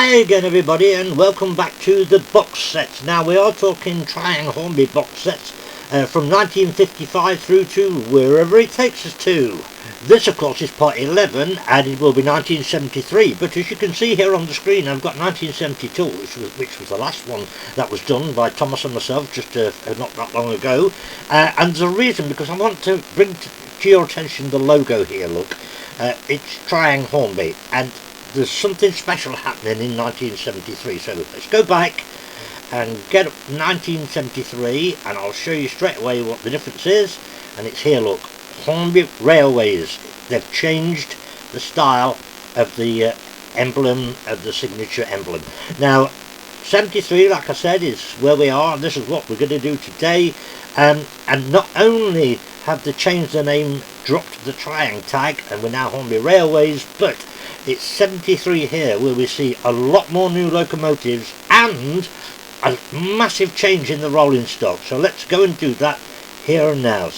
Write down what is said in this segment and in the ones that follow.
Hi again everybody, and welcome back to the box sets. Now we are talking Triang Hornby box sets from 1955 through to wherever it takes us to. This of course is part 11 and it will be 1973, but as you can see here on the screen I've got 1972 which was the last one that was done by Thomas and myself just not that long ago, and there's a reason, because I want to bring to your attention the logo here. Look, it's Triang Hornby, and there's something special happening in 1973, so let's go back and get up 1973 and I'll show you straight away what the difference is. And it's here, look, Hornby Railways. They've changed the style of the emblem, of the signature emblem. Now 73, like I said, is where we are, and this is what we're going to do today. And not only have they changed the name, dropped the Triang tag, and we're now Hornby Railways, but it's 73 here where we see a lot more new locomotives and a massive change in the rolling stock. So let's go and do that here and now.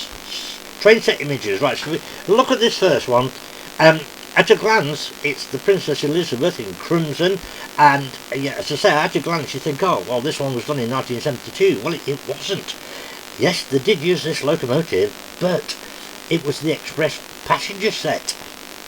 Train set images. Right, so look at this first one. At a glance it's the Princess Elizabeth in crimson, and yeah, as I say, at a glance you think, oh well, this one was done in 1972. Well, it wasn't. Yes, they did use this locomotive, but it was the express passenger set,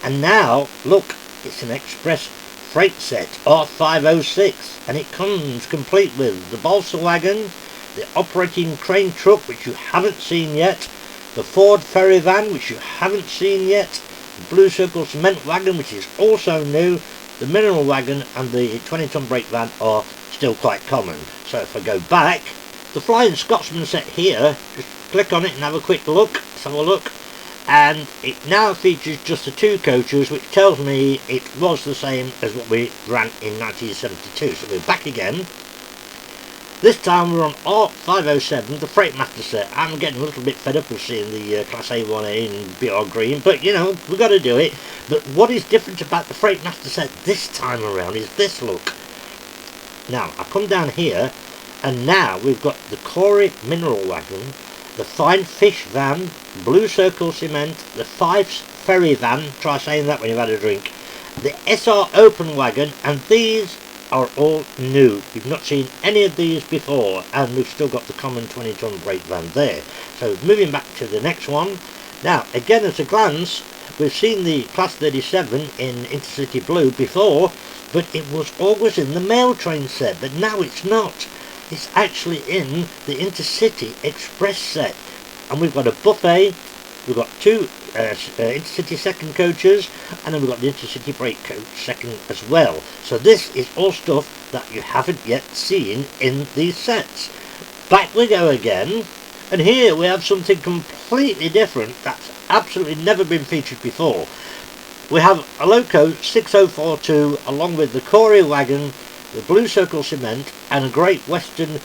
and now look, it's an express freight set, R506, and it comes complete with the balsa wagon, the operating crane truck, which you haven't seen yet, the Ford ferry van, which you haven't seen yet, the Blue Circle cement wagon, which is also new, the mineral wagon and the 20-ton brake van are still quite common. So if I go back, the Flying Scotsman set here, just click on it and have a quick look. Let's have a look. And it now features just the two coaches, which tells me it was the same as what we ran in 1972. So we're back again. This time we're on R507, the Freightmaster set. I'm getting a little bit fed up with seeing the Class A1A in BR green, but you know, we've got to do it. But what is different about the Freightmaster set this time around is this, look. Now, I come down here, and now we've got the Corey mineral wagon, the Fine Fish van, Blue Circle cement, the Fife's ferry van, try saying that when you've had a drink, the SR open wagon, and these are all new. You've not seen any of these before, and we've still got the common 20-ton brake van there. So moving back to the next one. Now again, at a glance, we've seen the Class 37 in Intercity Blue before, but it was always in the mail train set, but now it's not. It's actually in the Intercity Express set, and we've got a buffet, we've got two Intercity second coaches, and then we've got the Intercity brake coach second as well. So this is all stuff that you haven't yet seen in these sets. Back we go again, and here we have something completely different that's absolutely never been featured before. We have a Loco 6042 along with the Corey wagon, the Blue Circle cement, and a Great Western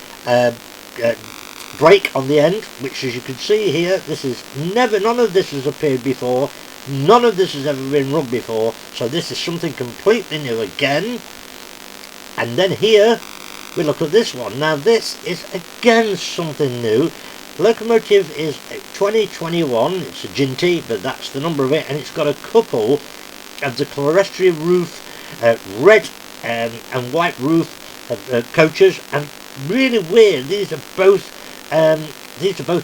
brake on the end, which, as you can see here, this is none of this has appeared before, none of this has ever been run before, so this is something completely new again. And then here we look at this one. Now this is again something new. Locomotive is 2021, it's a Ginty, but that's the number of it, and it's got a couple of the clerestory roof red and white roof coaches, and really weird, these are both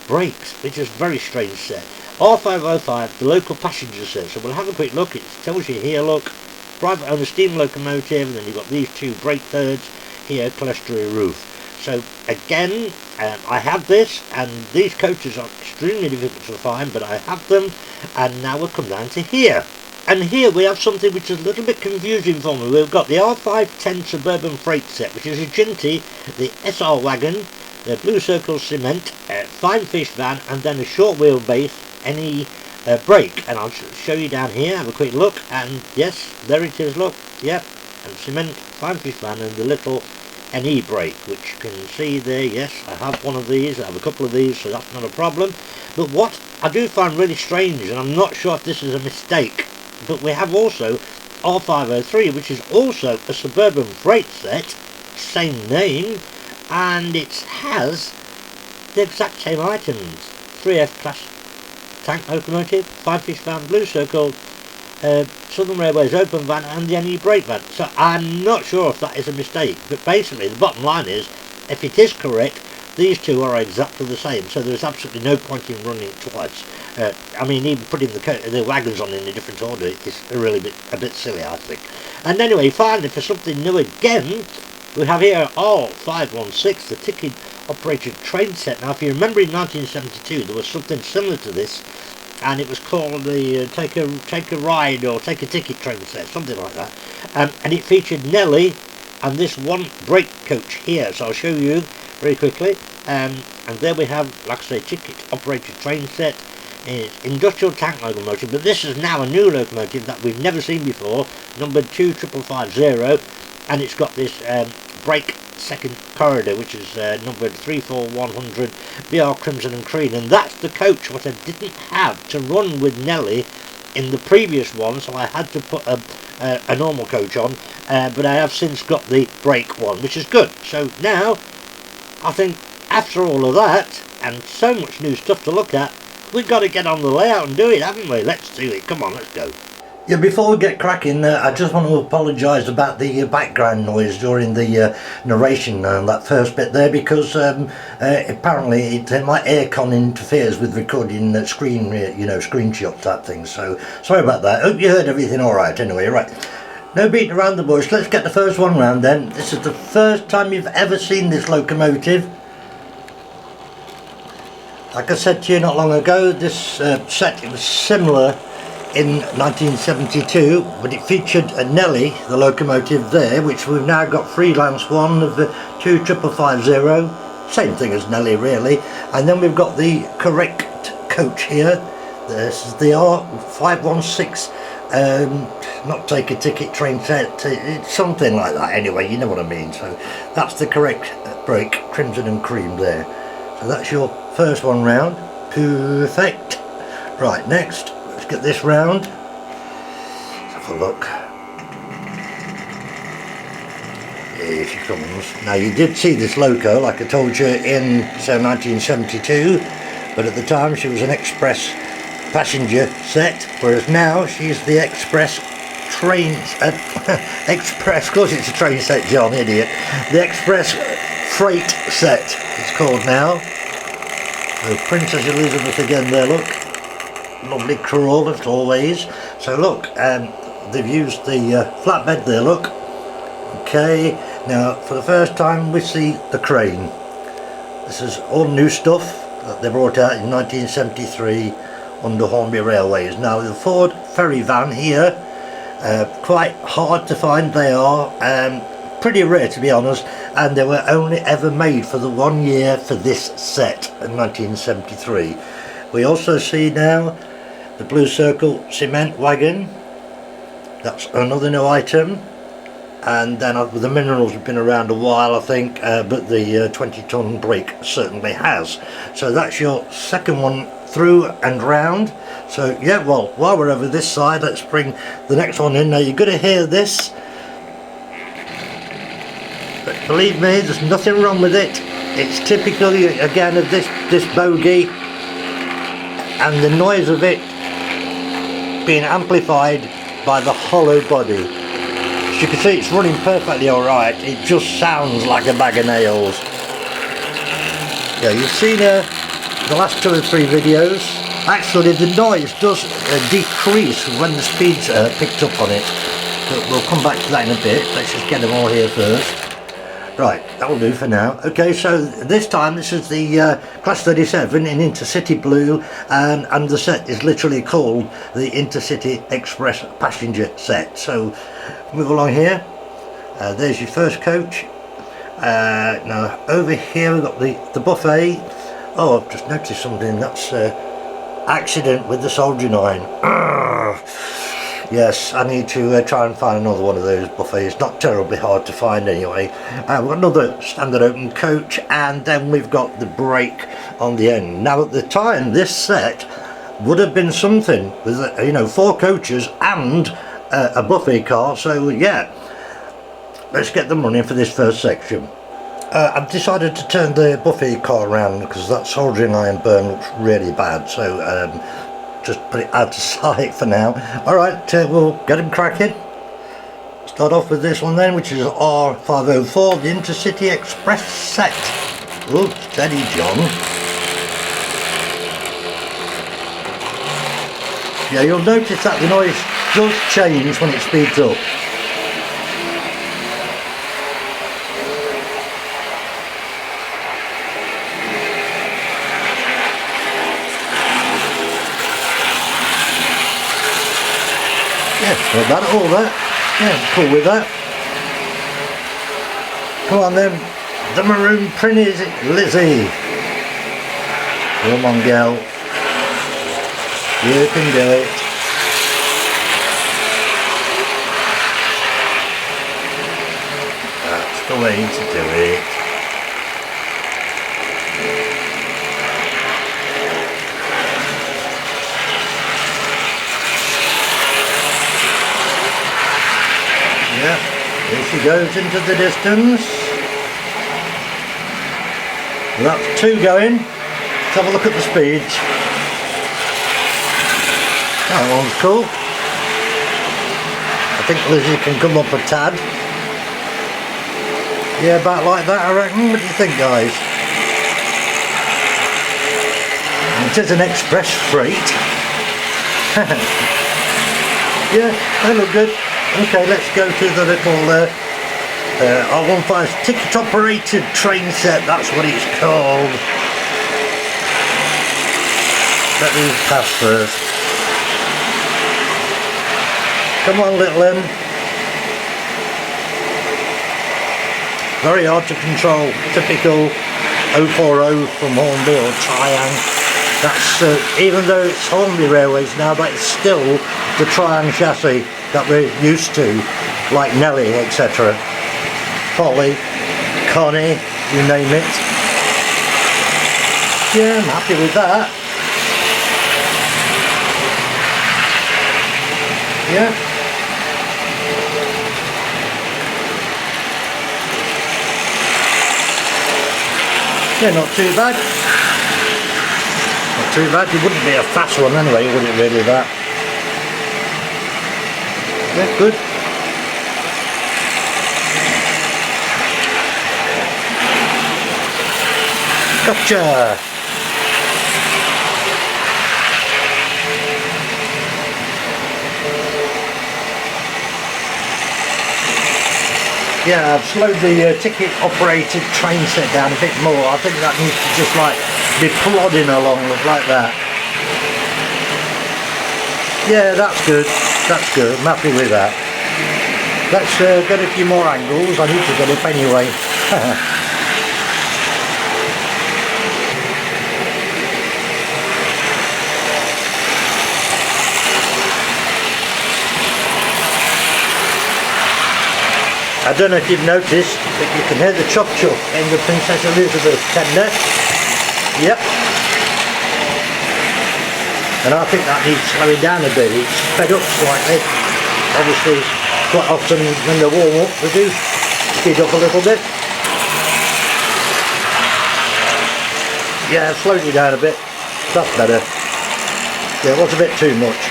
brakes, which is a very strange set. R505, the local passenger set. So we'll have a quick look. It tells you here, look, private owner steam locomotive, and then you've got these two brake thirds here, clerestory roof. So again, I have this, and these coaches are extremely difficult to find, but I have them. And now we'll come down to here. And here we have something which is a little bit confusing for me. We've got the R510 Suburban Freight set, which is a Ginty, the SR wagon, the Blue Circle cement, Fine Fish van, and then a short wheelbase NE brake. And I'll show you down here, have a quick look, and yes, there it is, look, yep, and cement, Fine Fish van, and the little NE brake, which you can see there. Yes, I have one of these, I have a couple of these, so that's not a problem. But what I do find really strange, and I'm not sure if this is a mistake, but we have also R503, which is also a Suburban Freight set, same name, and it has the exact same items. 3F class tank locomotive, Fine Fish van, Blue Circle, Southern Railways open van and the NE brake van. So I'm not sure if that is a mistake, but basically the bottom line is, if it is correct, these two are exactly the same, so there's absolutely no point in running it twice. I mean, even putting the wagons on in a different order is really a bit silly, I think. And anyway, finally, for something new again, we have here R516, the ticket operated train set. Now, if you remember, in 1972 there was something similar to this, and it was called the take a ride or take a ticket train set, something like that. And it featured Nelly and this one brake coach here. So I'll show you very quickly. And there we have, like I say, ticket operated train set. It's industrial tank locomotive, but this is now a new locomotive that we've never seen before, numbered 25550, and it's got this brake second corridor, which is numbered 34100 BR Crimson and Cream, and that's the coach what I didn't have to run with Nelly in the previous one, so I had to put a normal coach on, but I have since got the brake one, which is good. So now I think after all of that and so much new stuff to look at, we've got to get on the layout and do it, haven't we? Let's do it. Come on, let's go. Yeah, before we get cracking, I just want to apologise about the background noise during the narration and that first bit there, because apparently my aircon interferes with recording screen, screenshot type things. So sorry about that. Hope you heard everything all right. Anyway, right. No beating around the bush. Let's get the first one round then. This is the first time you've ever seen this locomotive. Like I said to you not long ago, this set, it was similar in 1972, but it featured a Nelly, the locomotive there, which we've now got freelance one of the 25550, same thing as Nelly really, and then we've got the correct coach here. This is the R516, not take a ticket train set, it's something like that anyway, you know what I mean. So that's the correct brake, Crimson and Cream there. So that's your first one round, perfect. Right, next, let's get this round. Let's have a look. Here she comes. Now you did see this loco, like I told you, in say 1972, but at the time she was an express passenger set, whereas now she's the express train, express, of course it's a train set, John, idiot. The express freight set, it's called now. So Princess Elizabeth again there, look. Lovely crawl as always. So look, they've used the flatbed there, look. Okay, now for the first time we see the crane. This is all new stuff that they brought out in 1973 under Hornby Railways. Now the Ford ferry van here, quite hard to find they are, pretty rare to be honest, and they were only ever made for the 1 year for this set in 1973. We also see now the Blue Circle cement wagon, that's another new item, and then the minerals have been around a while I think, but the 20-ton brake certainly has. So that's your second one through and round. So yeah, well, while we're over this side, let's bring the next one in. Now you're going to hear this, but believe me, there's nothing wrong with it. It's typical again of this bogie, and the noise of it being amplified by the hollow body. As you can see, it's running perfectly alright, it just sounds like a bag of nails. Yeah, you've seen the last 2 or 3 videos. Actually the noise does decrease when the speed's picked up on it, but we'll come back to that in a bit. Let's just get them all here first. Right, that'll do for now. Okay, so this time this is the Class 37 in Intercity Blue, and the set is literally called the Intercity Express Passenger Set. So move along here. There's your first coach. Now over here we've got the buffet. Oh, I've just noticed something. That's accident with the soldering iron. Yes, I need to try and find another one of those buffets. Not terribly hard to find anyway. We've got another standard open coach, and then we've got the brake on the end. Now at the time this set would have been something with 4 coaches and a buffet car. So yeah, let's get them running for this first section. I've decided to turn the buffet car around because that soldering iron burn looks really bad, so just put it out of sight for now. Alright, we'll get him cracking. Start off with this one then, which is R504, the Intercity Express set. Oh, steady John. Yeah, you'll notice that the noise does change when it speeds up. Yeah, not bad at all that. Yeah, cool with that. Come on then, the maroon print is it, Lizzie. Come on, girl. You can do it. That's the way to do it. Yeah, here she goes into the distance. That's 2 going. Let's have a look at the speeds. That one's cool. I think Lizzie can come up a tad. Yeah, about like that I reckon. What do you think, guys? It is an express freight. Yeah, they look good. Okay, let's go to the little R15 ticket operated train set. That's what it's called. Let me pass first. Come on, little M. Very hard to control. Typical 040 from Hornby or Triang. That's even though it's Hornby Railways now, but it's still the Triang chassis that we're used to, like Nelly, etc. Polly, Connie, you name it. Yeah, I'm happy with that. Yeah. Yeah, not too bad. Not too bad. It wouldn't be a fast one anyway, would it really, that? Yeah, good. Gotcha! Yeah, I've slowed the ticket operated train set down a bit more. I think that needs to just like be plodding along like that. Yeah, that's good. That's good. I'm happy with that. Let's get a few more angles. I need to get up anyway. I don't know if you've noticed, but you can hear the chop chop in the Princess Elizabeth tender. Yep. And I think that needs slowing down a bit. It's sped up slightly. Obviously, quite often when they warm up, they do speed up a little bit. Yeah, slowed it down a bit. That's better. Yeah, it was a bit too much.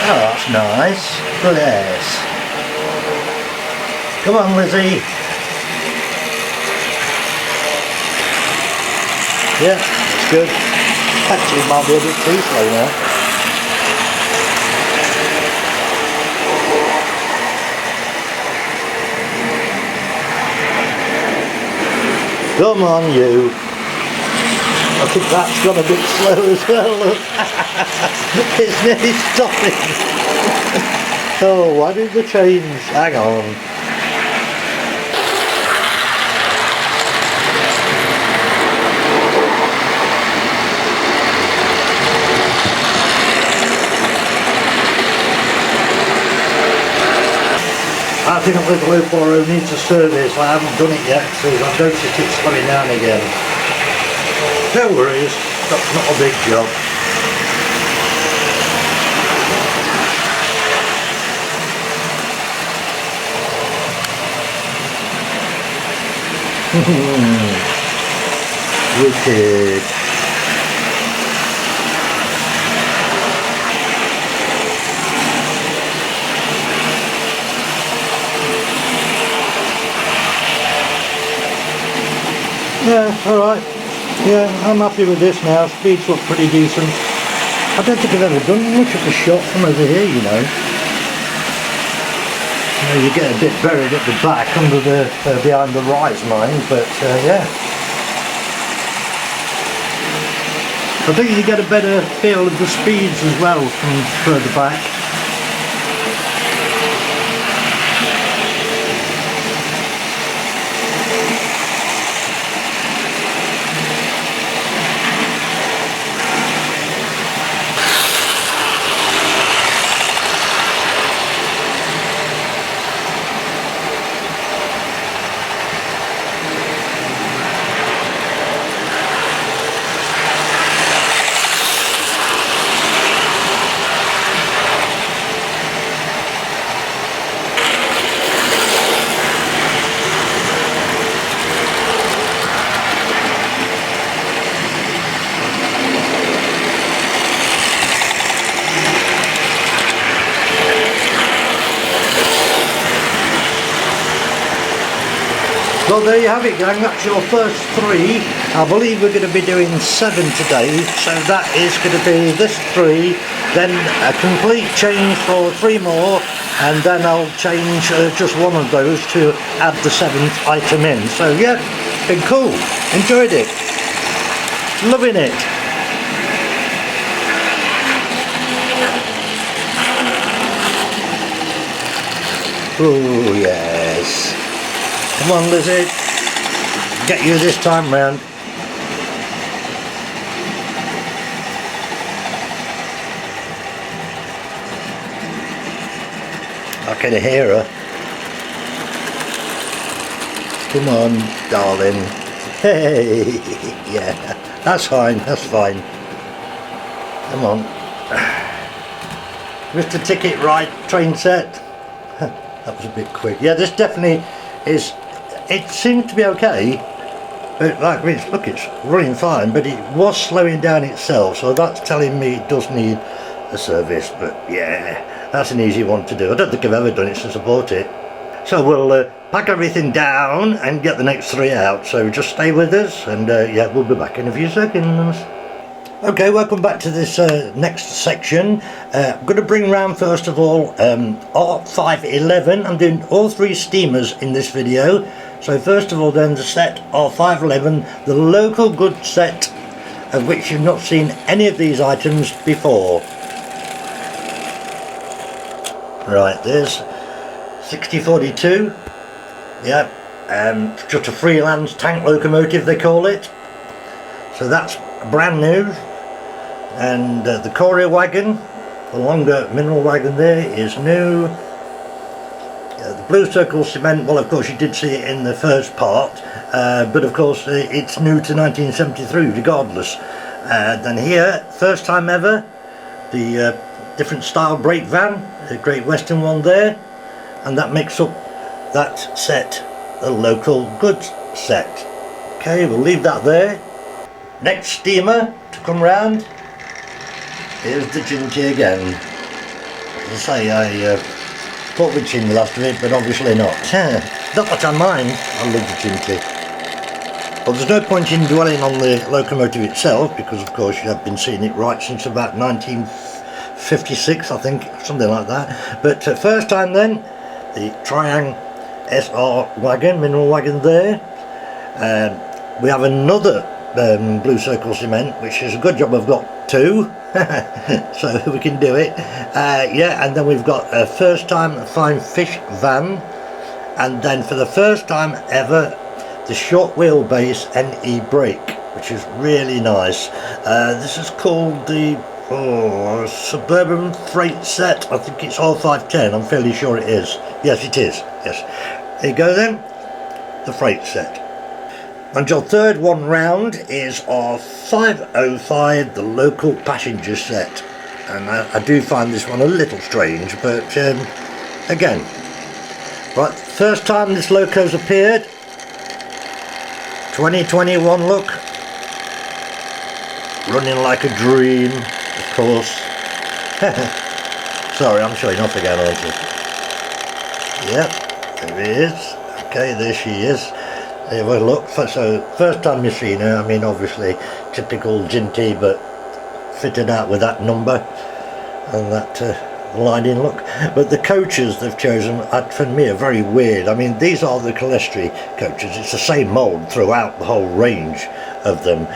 Oh, that's nice. Bless. Come on, Lizzie. Yeah, it's good. Actually, might be a bit too slow now. Come on, you. I think that's gone a bit slow as well, look. It's nearly stopping. Oh, why did they change? Hang on. I think a little 040 needs a service. I haven't done it yet, so I've noticed it's slowing down again. No worries, that's not a big job. Wicked. Yeah, alright. Yeah, I'm happy with this now. Speeds look pretty decent. I don't think I've ever done much of a shot from over here, you know. You get a bit buried at the back under the behind the rise line, but yeah. I think you get a better feel of the speeds as well from further back. Well, there you have it, gang. That's your first 3. I believe we're going to be doing 7 today, so that is going to be this 3, then a complete change for 3 more, and then I'll change just one of those to add the 7th item in. So yeah, been cool, enjoyed it, loving it. Oh yes. Come on, Lizzie, get you this time round. I can hear her. Come on, darling. Hey, yeah, that's fine, that's fine. Come on. Mr. Ticket Right train set. That was a bit quick. Yeah, this definitely is. It seems to be okay, but like look, it's running fine, but it was slowing down itself, so that's telling me it does need a service. But yeah, that's an easy one to do. I don't think I've ever done it since I bought it. So we'll pack everything down and get the next 3 out, so just stay with us, and yeah, we'll be back in a few seconds. Okay, welcome back to this next section. I'm going to bring round first of all R511. I'm doing all 3 steamers in this video. So first of all then the set R511, the local goods set, of which you've not seen any of these items before. Right, there's 6042. Yeah, just a freelance tank locomotive they call it. So that's brand new. And the courier wagon, the longer mineral wagon there, is new. The blue circle cement, well of course you did see it in the first part, but of course it's new to 1973 regardless. Then here, first time ever, the different style brake van, the Great Western one there, and that makes up that set, the local goods set. Okay, we'll leave that there. Next steamer to come round is the Chinty again. As I say, I thought we'd seen the last of it, but obviously not. Not that I mind, I love the Chinty. Well, there's no point in dwelling on the locomotive itself, because of course you have been seeing it right since about 1956, I think, something like that. But first time then, the Triang SR wagon, mineral wagon there. We have another blue circle cement, which is a good job I've got 2. So we can do it. Yeah, and then we've got a first time fine fish van, and then for the first time ever the short wheelbase NE brake, which is really nice. This is called the Suburban Freight Set. I think it's R510, I'm fairly sure it is. Yes, it is, yes. There you go then, the freight set. And your third one round is our 505, the local passenger set. And I do find this one a little strange, but again, right, first time this loco's appeared, 2021 look. Running like a dream, of course. Sorry, I'm showing off again, aren't I? Yep, there he is. Okay, there she is. Have a look. So, first time you've seen her, I mean, obviously, typical Ginty, but fitted out with that number and that lining look. But the coaches they've chosen, for me, are very weird. I mean, these are the Calestri coaches. It's the same mould throughout the whole range of them,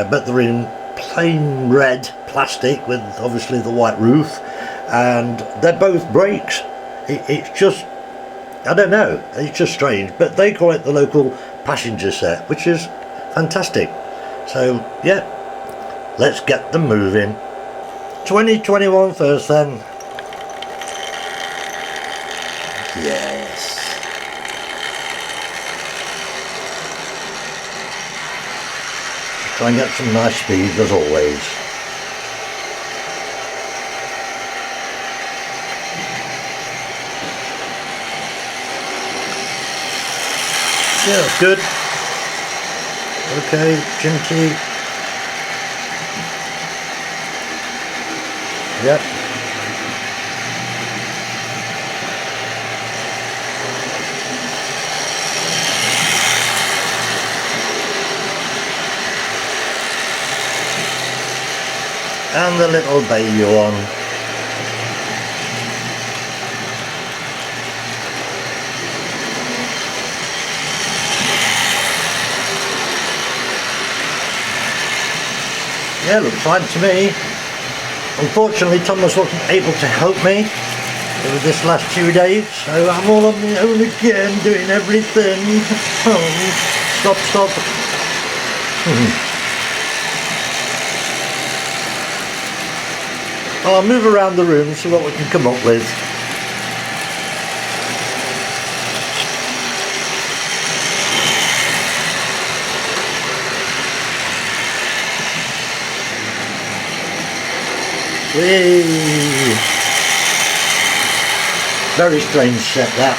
but they're in plain red plastic with obviously the white roof, and they're both brakes. It's just, I don't know, it's just strange, but they call it the local passenger set, which is fantastic. So yeah, let's get them moving. 2021 first then. Yes. Try and get some nice speeds as always. Yeah, that's good. Okay, Ginty. Yep. And the little baby one. Yeah, looks fine to me. Unfortunately, Thomas wasn't able to help me over this last 2 days, so I'm all on my own again, doing everything. Oh, stop. I'll move around the room, see what we can come up with. Whee! Very strange set that.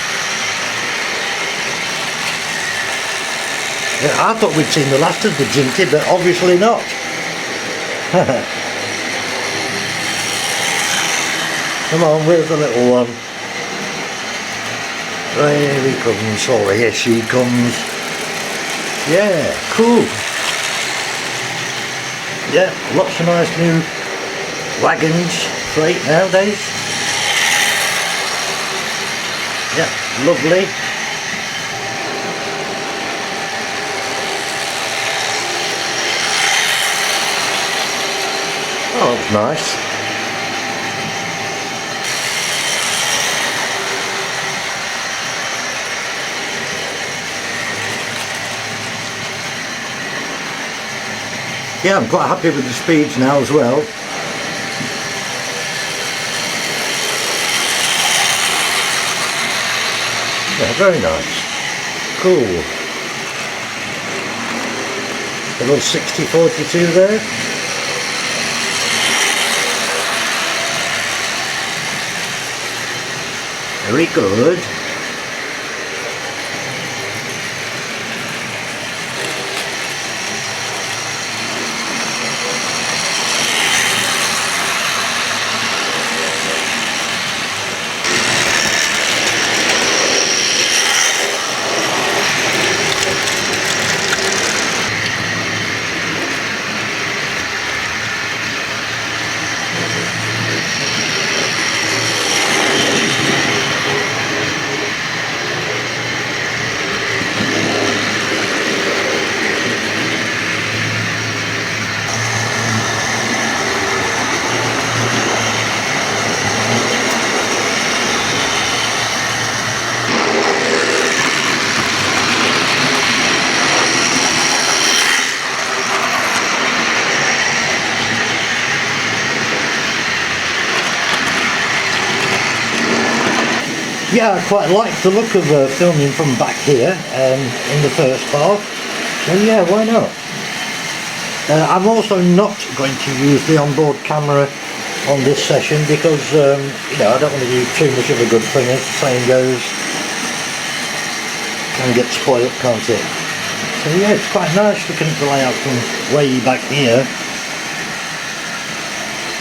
Yeah, I thought we'd seen the last of the Ginty, but obviously not. Come on, where's the little one? There he comes, or here she comes. Yeah, cool. Yeah, lots of nice new wagons, freight nowadays. Yeah, lovely. Oh, that's nice. Yeah, I'm quite happy with the speeds now as well. Yeah, very nice. Cool. A little 60-42 there. Very good. Yeah, I quite like the look of filming from back here in the first part, so yeah, why not? I'm also not going to use the onboard camera on this session because you know, I don't want to do too much of a good thing, as the saying goes. Can get spoiled, can't it? So So yeah, it's quite nice looking at the layout from way back here.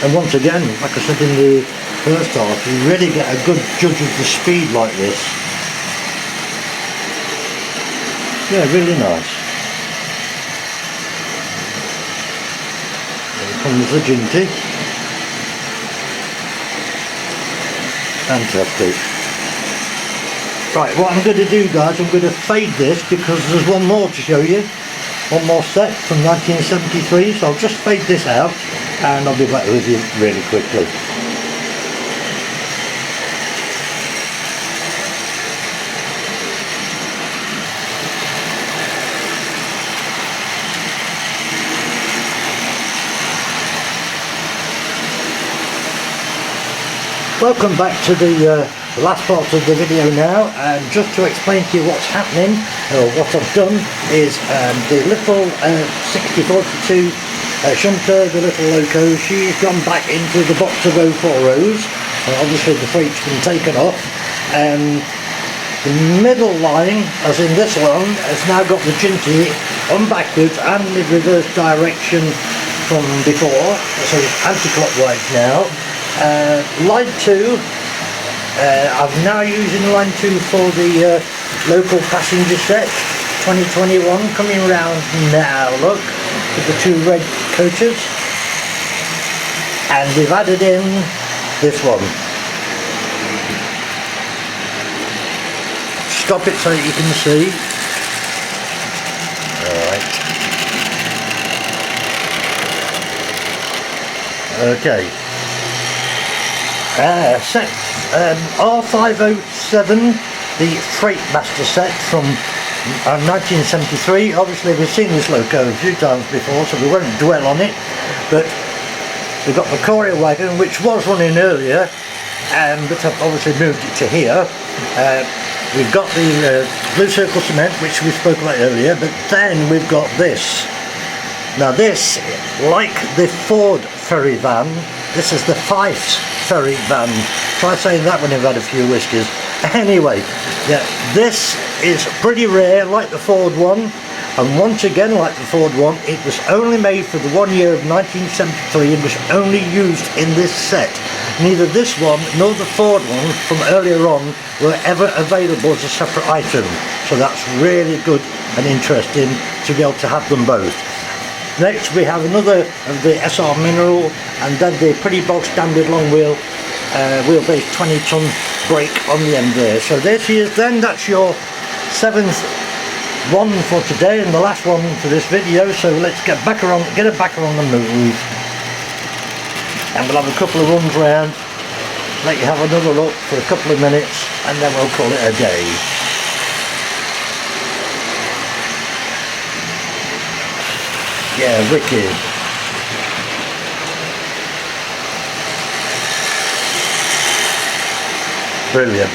And once again, like I said in the first half, you really get a good judge of the speed like this. Yeah, really nice. Here comes the Ginty. Fantastic. Right, what I'm going to do, guys, I'm going to fade this because there's one more to show you. One more set from 1973, so I'll just fade this out and I'll be back with you really quickly. Welcome back to the last part of the video now, and just to explain to you what's happening, or what I've done is the little 6042 shunter, the little loco, she's gone back into the box of 040s. Obviously the freight's been taken off. The middle line, as in this one, has now got the Ginty on backwards and the reverse direction from before, so it's anti-clockwise now. Line 2, I'm now using line 2 for the local passenger set 2021, coming around now, look, with the 2 red coaters, and we've added in this one. Stop it so that you can see. Alright. Okay. Set R507, the Freight Master set from 1973. Obviously we've seen this loco a few times before, so we won't dwell on it, but we've got the courier wagon, which was running earlier, but I've obviously moved it to here. We've got the Blue Circle Cement, which we spoke about earlier, but then we've got this. Now this, like the Ford ferry van, this is the Fife's ferry van. Try saying that when you've had a few whiskies. Anyway, yeah, this is pretty rare, like the Ford one, and once again, like the Ford one, it was only made for the 1 year of 1973 and was only used in this set. Neither this one nor the Ford one from earlier on were ever available as a separate item, so that's really good and interesting to be able to have them both. Next we have another of the SR Mineral, and then the pretty bog standard long wheel wheelbase 20-ton brake on the end there. So there she is then, that's your 7th one for today and the last one for this video. So let's get her back on the move, and we'll have a couple of runs round, let you have another look for a couple of minutes, and then we'll call it a day. Yeah, wicked. Brilliant.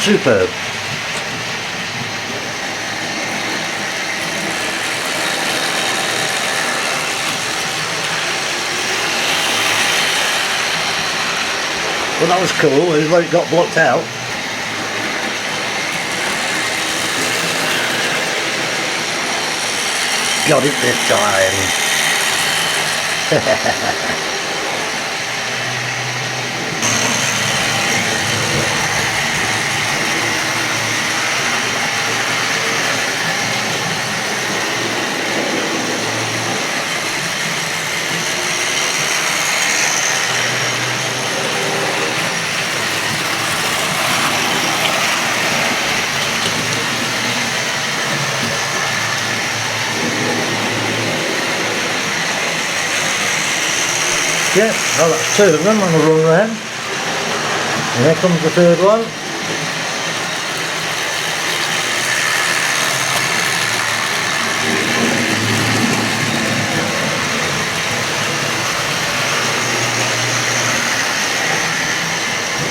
Superb. Well, that was cool, although it got blocked out. Got it this time. Yeah, well that's 2 of them on the run round. And here comes the 3rd one.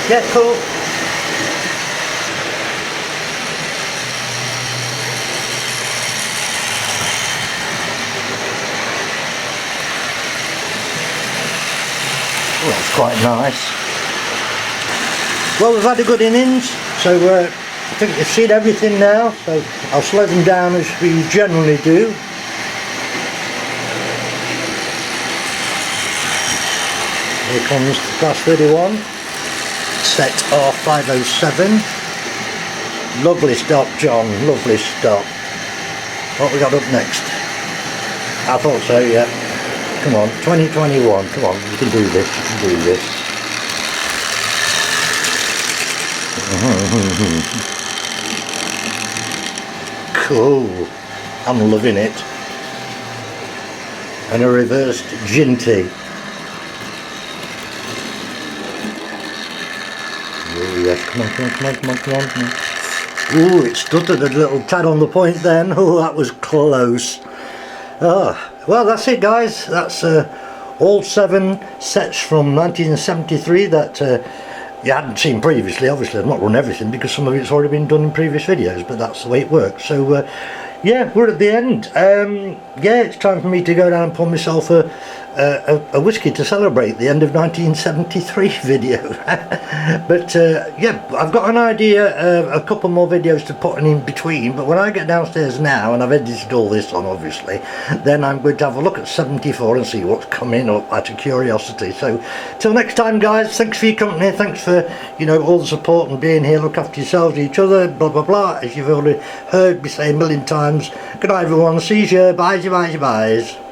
Yeah, cool. Well, that's quite nice. Well, we've had a good innings, so I think you've seen everything now, so I'll slow them down as we generally do. Here comes class 31, set R507. Lovely stop, John, lovely stop. What we got up next? I thought so, yeah. Come on, 2021, come on, you can do this, you can do this. Cool, I'm loving it. And a reversed Ginty. Oh yes, come on, come on, come on, come on, come on, come on. Ooh, it stuttered a little tad on the point then. Oh, that was close. Oh, well, that's it, guys. That's all 7 sets from 1973 that you hadn't seen previously. Obviously, I've not run everything because some of it's already been done in previous videos, but that's the way it works. So, yeah, we're at the end. Yeah, it's time for me to go down and pour myself a whiskey to celebrate the end of 1973 video. But yeah, I've got an idea, a couple more videos to put in between, but when I get downstairs now, and I've edited all this on obviously, then I'm going to have a look at 74 and see what's coming up out of curiosity. So till next time, guys, thanks for your company, thanks for, you know, all the support and being here. Look after yourselves, each other, blah blah blah, as you've already heard me say a million times. Good night everyone, see you, bye bye bye.